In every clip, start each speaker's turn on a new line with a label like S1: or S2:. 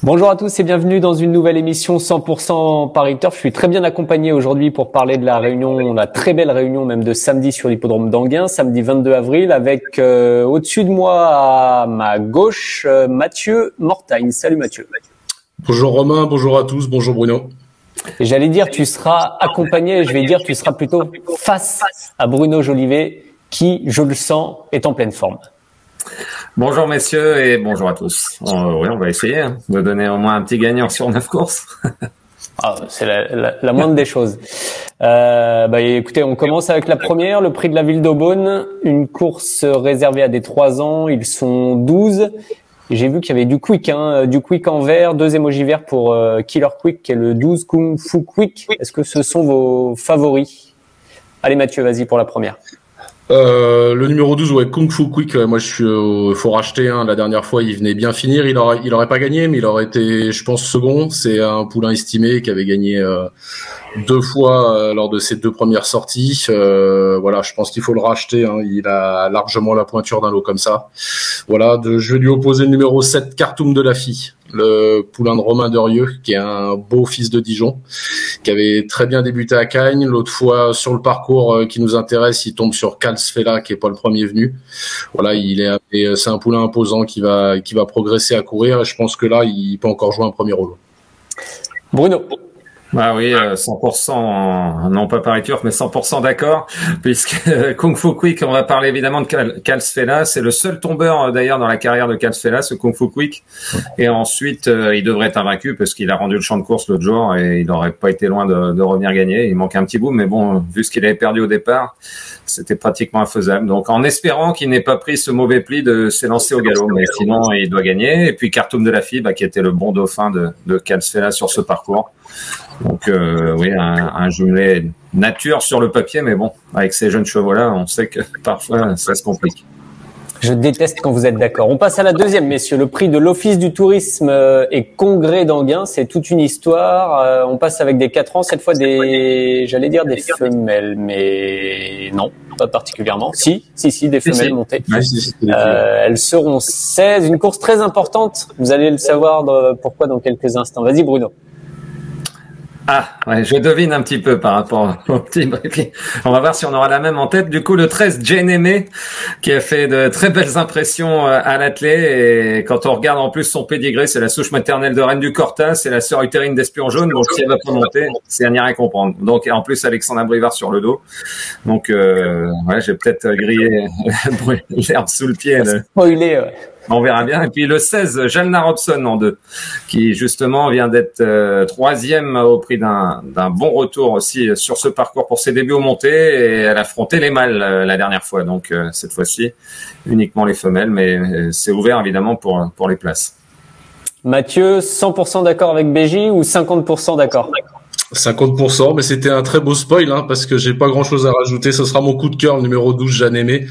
S1: Bonjour à tous et bienvenue dans une nouvelle émission 100% Paris Turf. Je suis très bien accompagné aujourd'hui pour parler de la réunion, la très belle réunion même de samedi sur l'hippodrome d'Anguin, samedi 22 avril, avec au-dessus de moi à ma gauche Mathieu Mortagne. Salut Mathieu.
S2: Bonjour Romain, bonjour à tous, bonjour Bruno.
S1: Et j'allais dire tu seras accompagné, je vais dire tu seras plutôt face à Bruno Jolivet qui, je le sens, est en pleine forme.
S3: Bonjour messieurs et bonjour à tous. Oui, on va essayer de donner au moins un petit gagnant sur 9 courses.
S1: C'est la moindre des choses. Écoutez, on commence avec la première, le prix de la ville d'Aubonne, une course réservée à des 3 ans. Ils sont 12. J'ai vu qu'il y avait du quick en vert, 2 émojis verts pour Killer Quick, qui est le 12 Kung Fu Quick. Est-ce que ce sont vos favoris? Allez Mathieu, vas-y pour la première.
S2: Le numéro 12, ouais, Kung Fu Quick, moi je suis faut racheter, la dernière fois il venait bien finir, il aurait pas gagné, mais il aurait été, je pense, second. C'est un poulain estimé qui avait gagné 2 fois lors de ses 2 premières sorties. Voilà, je pense qu'il faut le racheter, il a largement la pointure d'un lot comme ça. Voilà, je vais lui opposer le numéro 7, Khartoum de la Fille, le poulain de Romain Derieux, qui est un beau fils de Dijon, qui avait très bien débuté à Cagnes. L'autre fois, sur le parcours qui nous intéresse, il tombe sur Calsfella, qui est pas le premier venu. Voilà, c'est un poulain imposant qui va progresser à courir, et je pense que là, il peut encore jouer un premier rôle.
S1: Bruno.
S3: Bah oui, 100%, non pas Paris Turf, mais 100% d'accord, puisque Kung Fu Quick, on va parler évidemment de Calsfella, c'est le seul tombeur d'ailleurs dans la carrière de Calsfella, ce Kung Fu Quick, et ensuite il devrait être invaincu parce qu'il a rendu le champ de course l'autre jour et il n'aurait pas été loin de revenir gagner, il manque un petit bout, mais bon, vu ce qu'il avait perdu au départ, c'était pratiquement infaisable, donc en espérant qu'il n'ait pas pris ce mauvais pli de s'élancer au galop, mais sinon il doit gagner, et puis Khartoum de la Fille, qui était le bon dauphin de Calsfella sur ce parcours. Donc oui, un jumelé nature sur le papier, mais bon, avec ces jeunes chevaux-là, on sait que parfois ça se complique.
S1: Je déteste quand vous êtes d'accord. On passe à la deuxième, messieurs. Le prix de l'Office du tourisme et congrès d'Anguin, c'est toute une histoire. On passe avec des 4 ans, cette fois des femelles, mais non, pas particulièrement. Si, des femelles montées. Elles seront 16. Une course très importante. Vous allez le savoir pourquoi dans quelques instants. Vas-y, Bruno.
S3: Ouais, je devine un petit peu par rapport au petit briefing. On va voir si on aura la même en tête. Du coup, le 13, Jane Aimée, qui a fait de très belles impressions à l'attelé. Et quand on regarde en plus son pédigré, c'est la souche maternelle de Reine du Corta, c'est la sœur utérine d'Espion Jaune. Donc, si elle va pas monter, c'est à n'y rien comprendre. Donc, en plus, Alexandre Brivard sur le dos. Donc, j'ai peut-être grillé l'herbe sous le pied.
S1: Spoilé, ouais.
S3: On verra bien. Et puis le 16, Jalna Robson en 2, qui justement vient d'être 3e au prix d'un bon retour aussi sur ce parcours pour ses débuts aux montées, et elle a affronté les mâles la dernière fois. Donc cette fois-ci, uniquement les femelles, mais c'est ouvert évidemment pour les places.
S1: Mathieu, 100% d'accord avec BJ ou 50% d'accord?
S2: 50%, mais c'était un très beau spoil, parce que j'ai pas grand chose à rajouter. Ce sera mon coup de cœur, le numéro 12, Jeanne Aimée.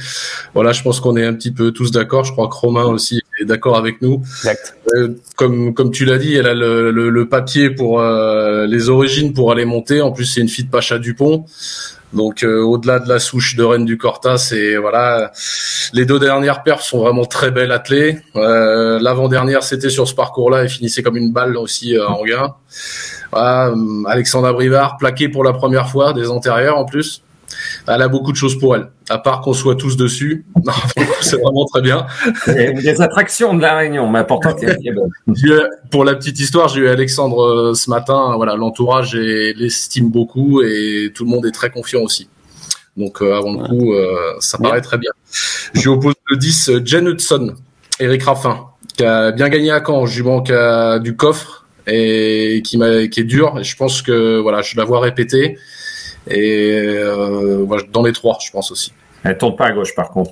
S2: Voilà, je pense qu'on est un petit peu tous d'accord. Je crois que Romain aussi est d'accord avec nous.
S1: Exact.
S2: Comme tu l'as dit, elle a le papier pour les origines pour aller monter. En plus, c'est une fille de Pacha Dupont. Donc au-delà de la souche de Reine du Corta, c'est voilà, les 2 dernières perfs sont vraiment très belles attelées. L'avant-dernière, c'était sur ce parcours-là et finissait comme une balle aussi à Anguin. Voilà, Alexandra Brivard, plaquée pour la première fois, des antérieures en plus. Elle a beaucoup de choses pour elle, à part qu'on soit tous dessus. Non, c'est vraiment très bien.
S3: Des attractions de la Réunion, mais pourtant
S2: pour la petite histoire, j'ai eu Alexandre ce matin. Voilà, l'entourage l'estime beaucoup et tout le monde est très confiant aussi. Donc avant le coup, ça paraît très bien. Je lui oppose le 10, Jen Hudson, Eric Raffin, qui a bien gagné à Caen, jument qui a du coffre et qui est dur. Et je pense que voilà, je la vois répéter. Et dans les 3, je pense aussi.
S3: Elle tourne pas à gauche par contre.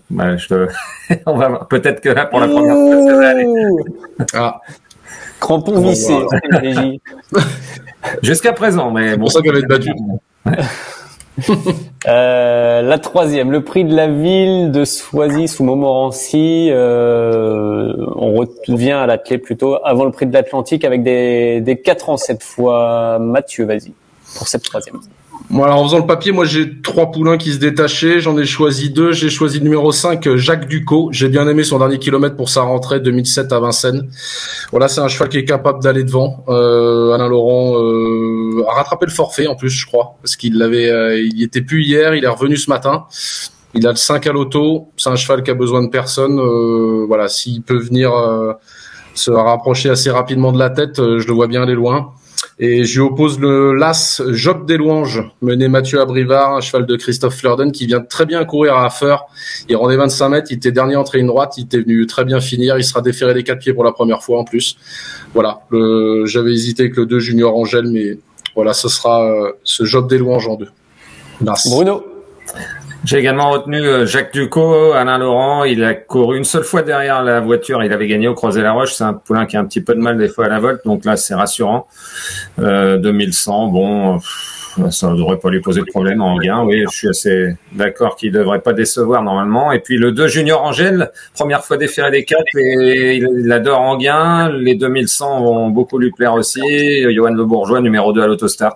S3: On va voir. Peut-être que là pour la première fois, ça va aller.
S1: Crampon vissé.
S3: Jusqu'à présent, mais bon.
S2: C'est pour ça qu'elle va être battue.
S1: La 3e, le prix de la ville de Soisy sous Montmorency. On revient à l'attelé plutôt avant le prix de l'Atlantique avec des 4 ans cette fois. Mathieu, vas-y pour cette 3e.
S2: Moi, alors, en faisant le papier, moi, j'ai 3 poulains qui se détachaient. J'en ai choisi 2. J'ai choisi le numéro 5, Jacques Ducos. J'ai bien aimé son dernier kilomètre pour sa rentrée 2007 à Vincennes. Voilà, c'est un cheval qui est capable d'aller devant. Alain Laurent a rattrapé le forfait, en plus, je crois. Parce qu'il il était plus hier, il est revenu ce matin. Il a le 5 à l'auto. C'est un cheval qui a besoin de personne. Voilà, s'il peut venir se rapprocher assez rapidement de la tête, je le vois bien aller loin. Et je lui oppose le l'As Job des Louanges, mené Mathieu Abrivard, un cheval de Christophe Fleurden qui vient très bien courir à Affer. Il rendait 25 mètres, il était dernier entre ligne droite, il était venu très bien finir, il sera déféré des 4 pieds pour la première fois en plus. Voilà, j'avais hésité avec le 2 Junior Angèle, mais voilà, ce sera ce Job des Louanges en 2. L'As.
S1: Bruno.
S3: J'ai également retenu Jacques Ducos, Alain Laurent. Il a couru une seule fois derrière la voiture. Il avait gagné au Croisé-la-Roche. C'est un poulain qui a un petit peu de mal des fois à la volte. Donc là, c'est rassurant. 2100, bon, ça ne devrait pas lui poser de problème en gain. Oui, je suis assez d'accord qu'il ne devrait pas décevoir normalement. Et puis le 2 Junior Angèle, première fois déféré des 4 et il adore en gain. Les 2100 vont beaucoup lui plaire aussi. Johan Le Bourgeois, numéro 2 à l'autostart.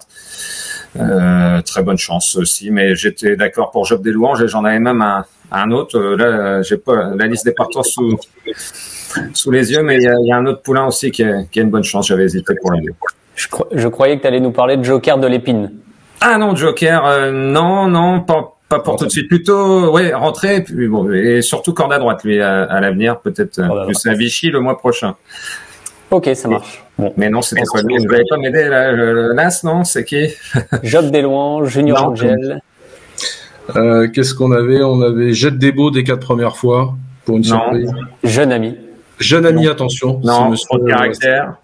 S3: Très bonne chance aussi, mais j'étais d'accord pour Job des Louanges et j'en avais même un autre. Là, j'ai pas la liste des partants sous les yeux, mais il y a un autre poulain aussi qui a une bonne chance. J'avais hésité pour les deux.
S1: Je croyais que tu allais nous parler de Joker de l'Épine.
S3: Ah non, Joker, non, pas pour tout de suite. Plutôt, ouais, rentrer, puis bon, et surtout corde à droite, lui, à l'avenir, peut-être plus à Vichy le mois prochain.
S1: Ok, ça marche.
S3: Bon. Mais non, c'était pas lui. Vous n'allez pas m'aider, l'As, non? C'est qui?
S1: Job des Louanges, Junior Angel.
S2: Qu'est-ce qu'on avait? On avait Jette des Beaux des 4 premières fois, pour une surprise.
S1: Jeune ami.
S2: Jeune ami, attention.
S3: Non, trop de caractère.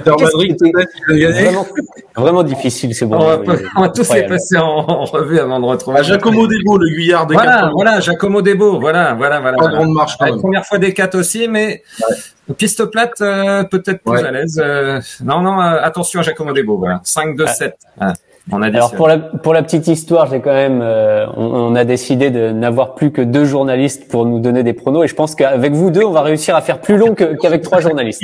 S2: Madrid, peut-être, il a gagné.
S1: Vraiment difficile, c'est bon.
S3: On va tous les passer en revue avant de retrouver.
S2: Giacomo Debo, le Guyard des 4.
S3: Voilà, Giacomo Debo, voilà.
S2: Pas grande marche, quand même.
S3: La première fois des 4 aussi, mais piste plate, peut-être plus à l'aise. Non, attention à Giacomo Debo, voilà. 5-2-7. On a dit.
S1: Alors pour la petite histoire, j'ai quand même, on a décidé de n'avoir plus que 2 journalistes pour nous donner des pronos, et je pense qu'avec vous 2, on va réussir à faire plus long qu'avec 3 journalistes.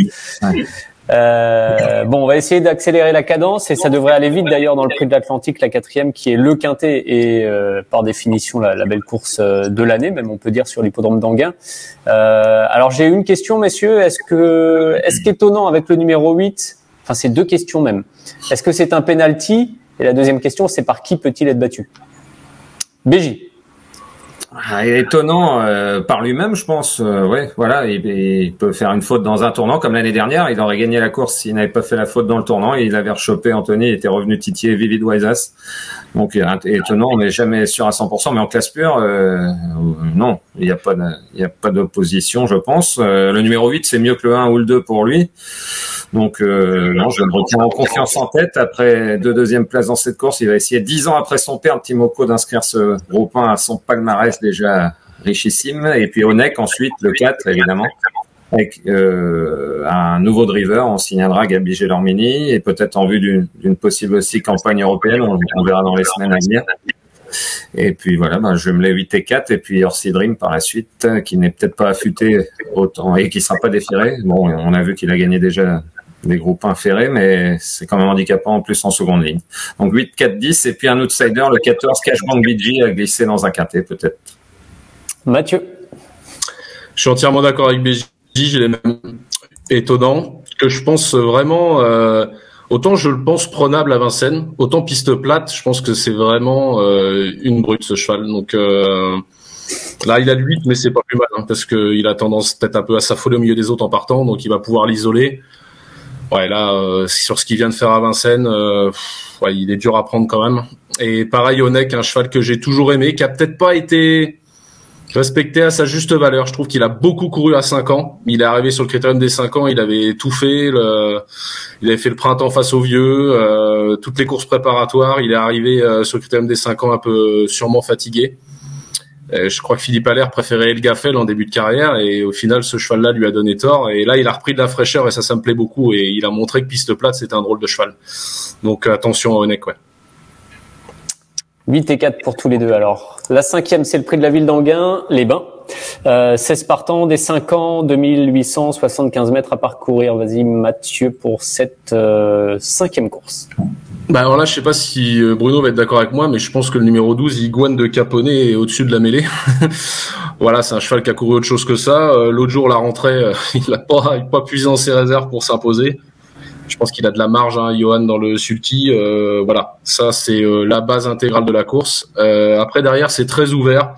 S1: Bon, on va essayer d'accélérer la cadence et ça devrait aller vite d'ailleurs dans le Prix de l'Atlantique, la 4e qui est le Quintet et par définition la belle course de l'année, même on peut dire sur l'hippodrome d'Anguin. Alors j'ai une question, messieurs, est-ce qu'étonnant avec le numéro 8, enfin c'est 2 questions même, est-ce que c'est un penalty? Et la deuxième question, c'est par qui peut-il être battu? BJ.
S3: Étonnant par lui-même, je pense. Ouais, voilà, il peut faire une faute dans un tournant comme l'année dernière. Il aurait gagné la course s'il n'avait pas fait la faute dans le tournant. Et il avait rechopé Anthony, il était revenu titiller Vivid Waisas. Donc étonnant, mais jamais sûr à 100%. Mais en classe pure, non, il n'y a pas d'opposition, je pense. Le numéro 8, c'est mieux que le 1 ou le 2 pour lui. Donc non, je me retiens en confiance en tête. Après 2 deuxièmes places dans cette course, il va essayer 10 ans après son père, Timoko, d'inscrire ce groupe 1 à son palmarès déjà richissime. Et puis Onek ensuite, le 4 évidemment, avec un nouveau driver. On signalera Gabi Gelormini et peut-être en vue d'une possible aussi campagne européenne. On verra dans les semaines à venir. Et puis voilà, je me mets 8 et 4 et puis Orsi Dream par la suite, qui n'est peut-être pas affûté autant et qui sera pas déféré. Bon, on a vu qu'il a gagné déjà des groupes 1 ferrés, mais c'est quand même handicapant en plus en seconde ligne. Donc 8, 4, 10 et puis un outsider, le 14, Cashbank BG a glissé dans un quintet peut-être.
S1: Mathieu.
S2: Je suis entièrement d'accord avec BJ, j'ai les mêmes étonnants que je pense vraiment autant je le pense prenable à Vincennes, autant piste plate, je pense que c'est vraiment une brute ce cheval. Donc là, il a le 8, mais c'est pas plus mal, parce que il a tendance peut-être un peu à s'affoler au milieu des autres en partant, donc il va pouvoir l'isoler. Ouais, là, sur ce qu'il vient de faire à Vincennes, il est dur à prendre quand même. Et pareil, Onek, un cheval que j'ai toujours aimé, qui a peut-être pas été respecté à sa juste valeur. Je trouve qu'il a beaucoup couru à 5 ans. Il est arrivé sur le critérium des 5 ans, il avait tout fait. Il avait fait le printemps face aux vieux, toutes les courses préparatoires. Il est arrivé sur le critérium des 5 ans un peu sûrement fatigué. Je crois que Philippe Allaire préférait El Gaffel en début de carrière et au final ce cheval-là lui a donné tort et là il a repris de la fraîcheur et ça me plaît beaucoup et il a montré que piste plate c'était un drôle de cheval. Donc attention à Onek, ouais.
S1: 8 et 4 pour tous les deux. Alors, la 5e, c'est le prix de la ville d'Anguin, les Bains. 16 partants, des 5 ans, 2875 mètres à parcourir. Vas-y, Mathieu, pour cette 5e course.
S2: Bah alors là, je sais pas si Bruno va être d'accord avec moi, mais je pense que le numéro 12, Iguane de Caponnet, est au-dessus de la mêlée. Voilà, c'est un cheval qui a couru autre chose que ça. L'autre jour, la rentrée, il a pas puisé dans ses réserves pour s'imposer. Je pense qu'il a de la marge, hein, Johan, dans le sulky. Voilà, ça c'est la base intégrale de la course. Après, derrière, c'est très ouvert.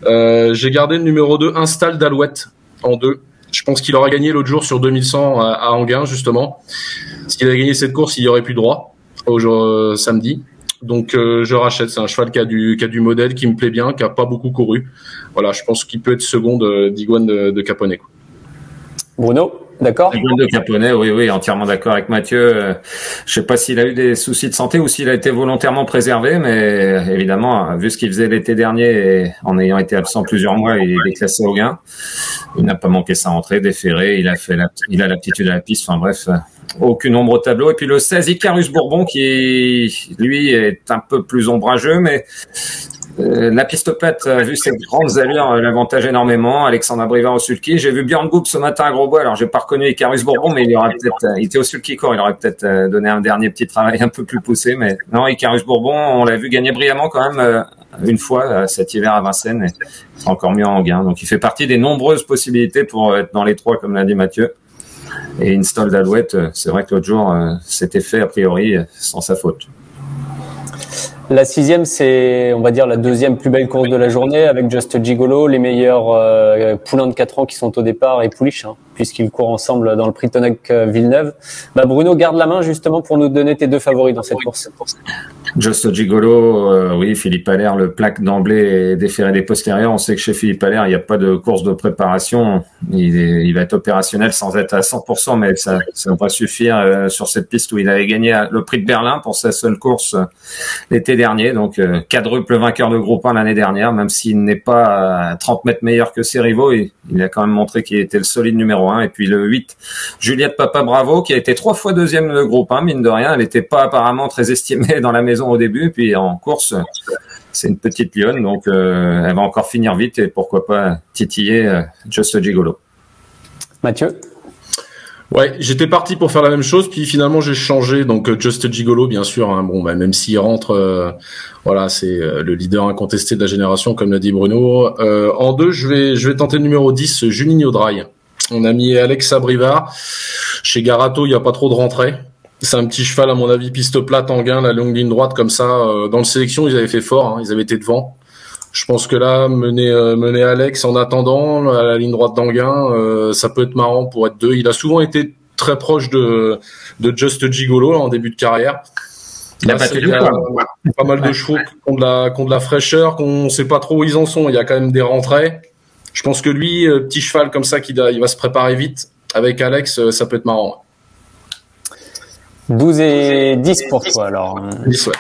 S2: J'ai gardé le numéro 2, Install d'Alouette, en 2. Je pense qu'il aurait gagné l'autre jour sur 2100 à Enghien, justement. S'il avait gagné cette course, il y aurait plus droit samedi. Donc je rachète. C'est un cheval qui a du modèle, qui me plaît bien, qui a pas beaucoup couru. Voilà, je pense qu'il peut être seconde d'Iguane de Caponnet.
S1: Bruno, d'accord?
S3: Iguane de Caponnet, oui, entièrement d'accord avec Mathieu. Je sais pas s'il a eu des soucis de santé ou s'il a été volontairement préservé, mais évidemment, vu ce qu'il faisait l'été dernier et en ayant été absent plusieurs mois, il est classé au gain. Il n'a pas manqué sa rentrée, déféré, il a l'aptitude à la piste. Enfin bref, aucune ombre au tableau. Et puis le 16 Icarus Bourbon qui, lui, est un peu plus ombrageux, mais la piste plate, vu ses grandes allures, l'avantage énormément. Alexandre Abrivard au sulky. J'ai vu Björn Goop ce matin à Grosbois. Alors, j'ai pas reconnu Icarus Bourbon, mais il était au sulky court. Il aurait peut-être donné un dernier petit travail un peu plus poussé. Mais non, Icarus Bourbon, on l'a vu gagner brillamment quand même une fois cet hiver à Vincennes. Et encore mieux en Enghien. Donc, il fait partie des nombreuses possibilités pour être dans les 3, comme l'a dit Mathieu. Et Install d'Alouette, c'est vrai que l'autre jour, c'était fait a priori sans sa faute.
S1: La 6e, c'est, on va dire, la 2e plus belle course de la journée avec Just Gigolo, les meilleurs poulains de 4 ans qui sont au départ et Pouliche, hein, puisqu'ils courent ensemble dans le prix Tonac Villeneuve. Bah, Bruno, garde la main justement pour nous donner tes 2 favoris dans cette course.
S3: Just Gigolo, oui, Philippe Allaire, le plaque d'emblée est déféré des postérieurs. On sait que chez Philippe Allaire, il n'y a pas de course de préparation. Il va être opérationnel sans être à 100%, mais ça devrait suffire sur cette piste où il avait gagné le prix de Berlin pour sa seule course l'été dernier. Donc, quadruple vainqueur de groupe 1 l'année dernière, même s'il n'est pas à 30 mètres meilleur que ses rivaux, il a quand même montré qu'il était le solide numéro 1. Et puis le 8, Juliette Papa Bravo, qui a été 3 fois deuxième de groupe 1, mine de rien. Elle n'était pas apparemment très estimée dans la maison au début, puis en course, c'est une petite lionne, donc elle va encore finir vite et pourquoi pas titiller Just Gigolo.
S1: Mathieu?
S2: Ouais, j'étais parti pour faire la même chose, puis finalement j'ai changé, donc Just Gigolo bien sûr, hein, bon bah, même s'il rentre, voilà, c'est le leader incontesté de la génération comme l'a dit Bruno. En 2, je vais tenter le numéro 10, Juninho Dry. On a mis Alex Abrivard. Chez Garato, il n'y a pas trop de rentrée. C'est un petit cheval, à mon avis, piste plate, Enghien, la longue ligne droite, comme ça. Dans le sélection, ils avaient fait fort, hein, ils avaient été devant. Je pense que là, mener Alex en attendant, à la ligne droite d'Enghien, ça peut être marrant pour être 2. Il a souvent été très proche de Just Gigolo, là, en début de carrière.
S3: Il a
S2: pas mal de chevaux qui ont de la fraîcheur, qu'on sait pas trop où ils en sont. Il y a quand même des rentrées. Je pense que lui, petit cheval comme ça, il va se préparer vite. Avec Alex, ça peut être marrant.
S1: 12 et 10 pour toi, alors.
S2: 10, ouais.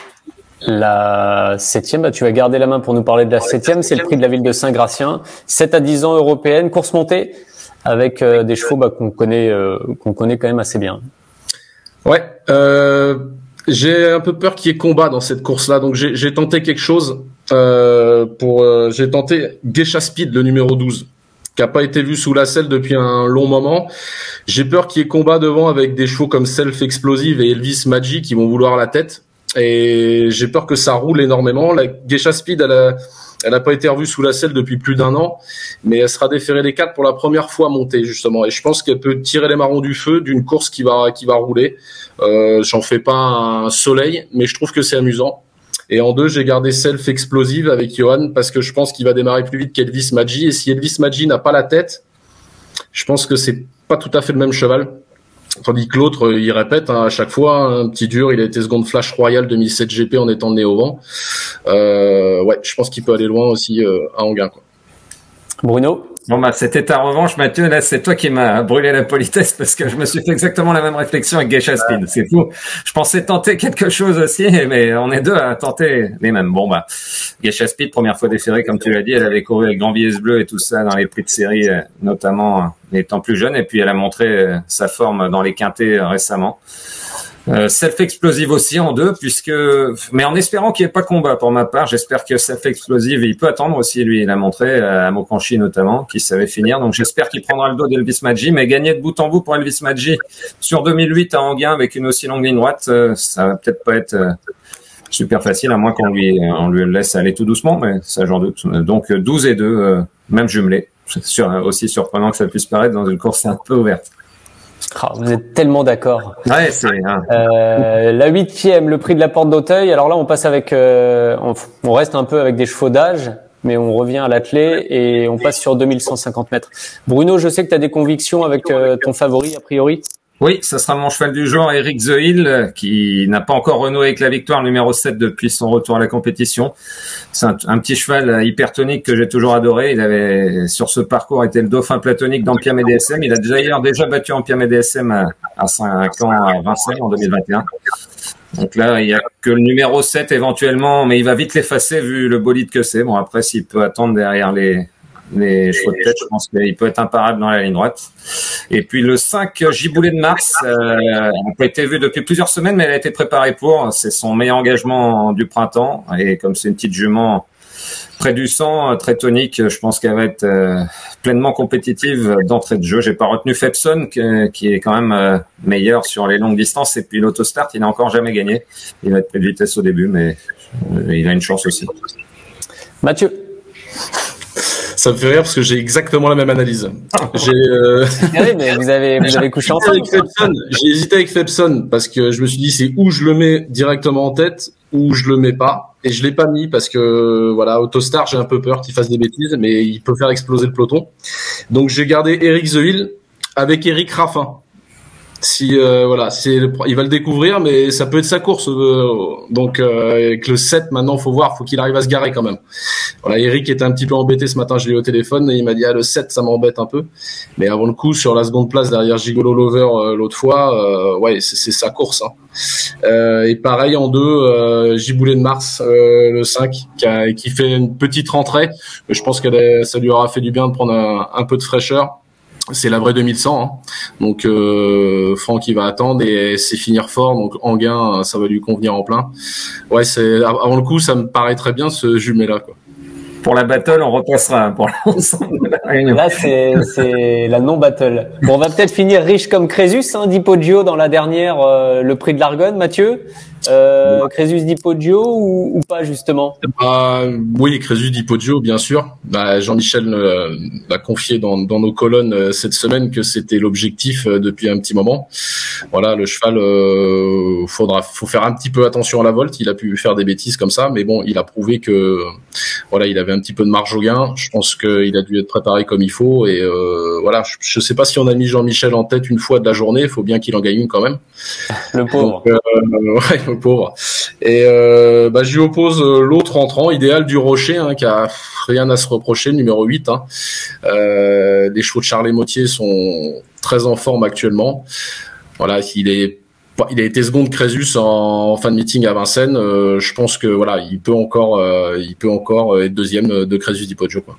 S1: La 7e, bah, tu vas garder la main pour nous parler de la 7e. C'est le prix de la ville de Saint-Gratien. 7 à 10 ans européenne, course montée, avec des chevaux qu'on connaît quand même assez bien.
S2: Ouais. J'ai un peu peur qu'il y ait combat dans cette course-là, donc j'ai tenté quelque chose. J'ai tenté Geisha Speed, le numéro 12. Qui a pas été vu sous la selle depuis un long moment. J'ai peur qu'il y ait combat devant avec des chevaux comme Self Explosive et Elvis Maggi qui vont vouloir la tête. Et j'ai peur que ça roule énormément. La Geisha Speed, elle a pas été revue sous la selle depuis plus d'1 an, mais elle sera déférée des 4 pour la première fois montée, justement. Et je pense qu'elle peut tirer les marrons du feu d'une course qui va rouler. J'en fais pas un soleil, mais je trouve que c'est amusant. Et en 2, j'ai gardé Self Explosive avec Johan parce que je pense qu'il va démarrer plus vite qu'Elvis Maggi. Et si Elvis Maggi n'a pas la tête, je pense que c'est pas tout à fait le même cheval. Tandis que l'autre, il répète à chaque fois, un petit dur, il a été seconde Flash Royal 2007 GP en étant né au vent. Ouais, je pense qu'il peut aller loin aussi à Enghien, quoi.
S1: Bruno?
S3: Bon, bah, c'était ta revanche, Mathieu. Là, c'est toi qui m'as brûlé la politesse parce que je me suis fait exactement la même réflexion avec Geisha Speed. C'est fou. Je pensais tenter quelque chose aussi, mais on est 2 à tenter les mêmes. Bon, bah, Geisha Speed, première fois déférée, comme tu l'as dit, elle avait couru avec Grand Bies Bleu et tout ça dans les prix de série, notamment étant plus jeune. Et puis, elle a montré sa forme dans les quintés récemment. Self-explosive aussi en 2, mais en espérant qu'il n'y ait pas combat pour ma part. J'espère que Self-explosive, il peut attendre aussi, lui. Il a montré, à Mokanchi notamment, qu'il savait finir. Donc j'espère qu'il prendra le dos d'Elvis Maggi, mais gagner de bout en bout pour Elvis Maggi sur 2008 à Anguin avec une aussi longue ligne droite, ça va peut-être pas être super facile, à moins qu'on lui laisse aller tout doucement, mais ça j'en doute. Donc 12 et 2, même jumelé. C'est aussi surprenant que ça puisse paraître dans une course un peu ouverte.
S1: Oh, vous êtes tellement d'accord.
S3: Ouais, c'est
S1: la 8e, le prix de la Porte d'Auteuil. Alors là, on passe avec, on reste un peu avec des chevaux d'âge, mais on revient à l'attelé et on passe sur 2150 mètres. Bruno, je sais que tu as des convictions avec ton favori, a priori.
S3: Oui, ça sera mon cheval du jour, Eric The Hill, qui n'a pas encore renoué avec la victoire numéro 7 depuis son retour à la compétition. C'est un petit cheval hypertonique que j'ai toujours adoré. Il avait, sur ce parcours, été le dauphin platonique d'Empire DSM. Il a déjà battu Empire DSM à 5 ans à Vincennes en 2021. Donc là, il y a que le numéro 7 éventuellement, mais il va vite l'effacer vu le bolide que c'est. Bon, après, s'il peut attendre derrière les chevaux de tête, je pense qu'il peut être imparable dans la ligne droite. Et puis le 5, Giboulet de Mars, n'a pas été vu depuis plusieurs semaines, mais elle a été préparée pour. C'est son meilleur engagement du printemps. Et comme c'est une petite jument près du sang, très tonique, je pense qu'elle va être pleinement compétitive d'entrée de jeu. J'ai pas retenu Fepson, qui est quand même meilleur sur les longues distances. Et puis l'autostart, il n'a encore jamais gagné. Il va être plus de vitesse au début, mais il a une chance aussi.
S1: Mathieu.
S2: Ça me fait rire parce que j'ai exactement la même analyse.
S1: Mais vous avez couché ensemble.
S2: J'ai hésité avec Fepson parce que je me suis dit c'est où je le mets directement en tête ou je le mets pas. Et je l'ai pas mis parce que voilà, Autostar, j'ai un peu peur qu'il fasse des bêtises, mais il peut faire exploser le peloton. Donc j'ai gardé Eric The Hill avec Eric Raffin. Si il va le découvrir, mais ça peut être sa course. Donc avec le 7 maintenant, faut qu'il arrive à se garer quand même. Voilà, Eric était un petit peu embêté ce matin, je l'ai eu au téléphone et il m'a dit le 7 ça m'embête un peu. Mais avant le coup sur la seconde place derrière Gigolo Lover l'autre fois, c'est sa course. Et pareil en 2, Giboulet de Mars le 5 qui fait une petite rentrée. Mais je pense que ça lui aura fait du bien de prendre un peu de fraîcheur. C'est la vraie 2100, donc Franck il va attendre et c'est finir fort, donc Anguin ça va lui convenir en plein. Ouais, c'est avant le coup ça me paraît très bien ce jumelé là quoi.
S3: Pour la battle, on repassera pour l'ensemble de la réunion.
S1: Là, c'est la non-battle. Bon, on va peut-être finir riche comme Crésus, d'Hippogio dans la dernière, le prix de l'Argonne, Mathieu. Crésus d'Hippogio ou pas, justement?
S2: Oui, Crésus d'Hippogio, bien sûr. Jean-Michel l'a confié dans nos colonnes cette semaine que c'était l'objectif depuis un petit moment. Voilà, le cheval, faut faire un petit peu attention à la volte. Il a pu faire des bêtises comme ça, mais bon, il a prouvé que voilà, il avait un petit peu de marge au gain. Je pense qu'il a dû être préparé comme il faut. Et voilà, je sais pas si on a mis Jean-Michel en tête une fois de la journée. Il faut bien qu'il en gagne une quand même.
S1: Le pauvre.
S2: Donc, ouais, le pauvre. Et je lui oppose l'autre entrant, Idéal du Rocher, qui a rien à se reprocher, numéro 8. Les chevaux de Charles Motier sont très en forme actuellement. Voilà, il a été second de Crésus en fin de meeting à Vincennes. Je pense que voilà, il peut encore être deuxième de Crésus d'Hippogio, quoi.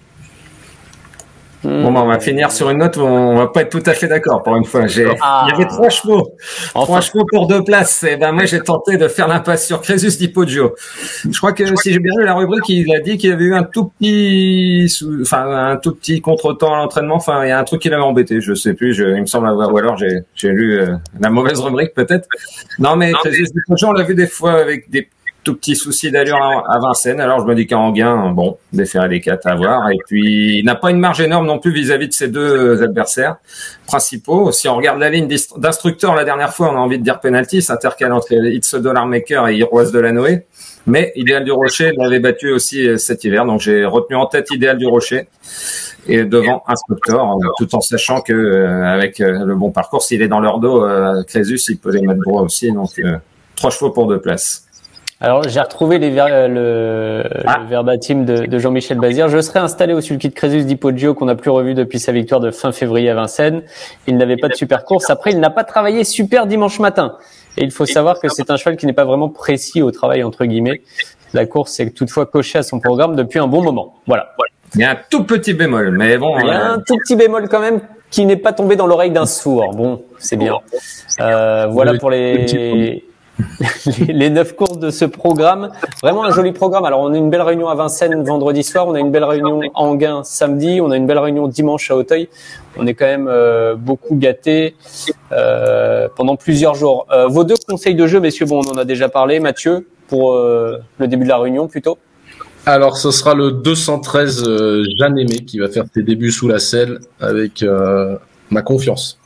S3: Bon, on va finir sur une note où on va pas être tout à fait d'accord pour une fois. Il y avait 3 chevaux. Enfin. 3 chevaux pour 2 places. Et moi, j'ai tenté de faire l'impasse sur Crésus d'Hippogio. Je crois que si j'ai bien lu la rubrique, il a dit qu'il y avait eu un tout petit contretemps à l'entraînement. Enfin, il y a un truc qui l'avait embêté. Je sais plus. Il me semble avoir, ou alors j'ai lu la mauvaise rubrique peut-être. Non, mais Crésus d'Hippogio, on l'a vu des fois avec des tout petit souci d'allure à Vincennes. Alors, je me dis qu'à Anguin, bon, déférer les 4 à voir. Et puis, il n'a pas une marge énorme non plus vis-à-vis de ses 2 adversaires principaux. Si on regarde la ligne d'instructeur, la dernière fois, on a envie de dire penalty, s'intercale entre It's a Dollar Maker et Iroise de la Noé. Mais Idéal du Rocher l'avait battu aussi cet hiver. Donc, j'ai retenu en tête Idéal du Rocher et devant Instructor, tout en sachant que, avec le bon parcours, s'il est dans leur dos, Crésus, il peut les mettre droit aussi. Donc, 3 chevaux pour 2 places.
S1: Alors, j'ai retrouvé le verbatim de Jean-Michel Bazir. Je serai installé au sulky de Crésus d'Hippogio qu'on n'a plus revu depuis sa victoire de fin février à Vincennes. Il n'avait pas de super course. Après, il n'a pas travaillé super dimanche matin. Et il faut savoir que c'est un cheval qui n'est pas vraiment précis au travail, entre guillemets. La course est toutefois cochée à son programme depuis un bon moment. Voilà.
S3: Il y a un tout petit bémol, mais bon.
S1: Il y a un tout petit bémol quand même qui n'est pas tombé dans l'oreille d'un sourd. Bon, c'est bien. Voilà pour les 9 courses de ce programme. Vraiment un joli programme. Alors, on a une belle réunion à Vincennes vendredi soir. On a une belle réunion à Enghien samedi. On a une belle réunion dimanche à Auteuil. On est quand même beaucoup gâtés pendant plusieurs jours. Vos 2 conseils de jeu, messieurs, bon, on en a déjà parlé. Mathieu, pour le début de la réunion plutôt.
S2: Alors, ce sera le 213 Jeanne Aimé qui va faire tes débuts sous la selle avec ma confiance.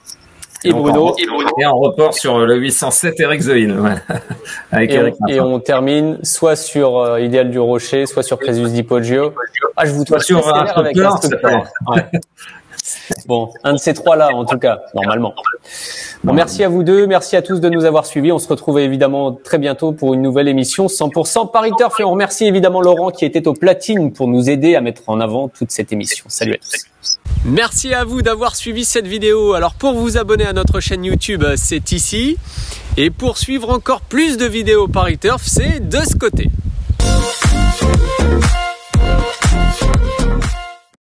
S1: Et Bruno.
S3: Et on repart sur le 807 Eric Zohin. Ouais. Avec
S1: et on termine soit sur Idéal du Rocher, soit sur Crésus di Poggio. Ah, je vous trouve
S3: sur un
S1: avec ouais. Bon, un de ces 3-là, en tout cas, normalement. Bon, merci à vous 2, merci à tous de nous avoir suivis. On se retrouve évidemment très bientôt pour une nouvelle émission 100% Paris Turf. Et on remercie évidemment Laurent qui était au platine pour nous aider à mettre en avant toute cette émission. Salut à tous. Merci à vous d'avoir suivi cette vidéo. Alors pour vous abonner à notre chaîne YouTube, c'est ici. Et pour suivre encore plus de vidéos Paris Turf, c'est de ce côté.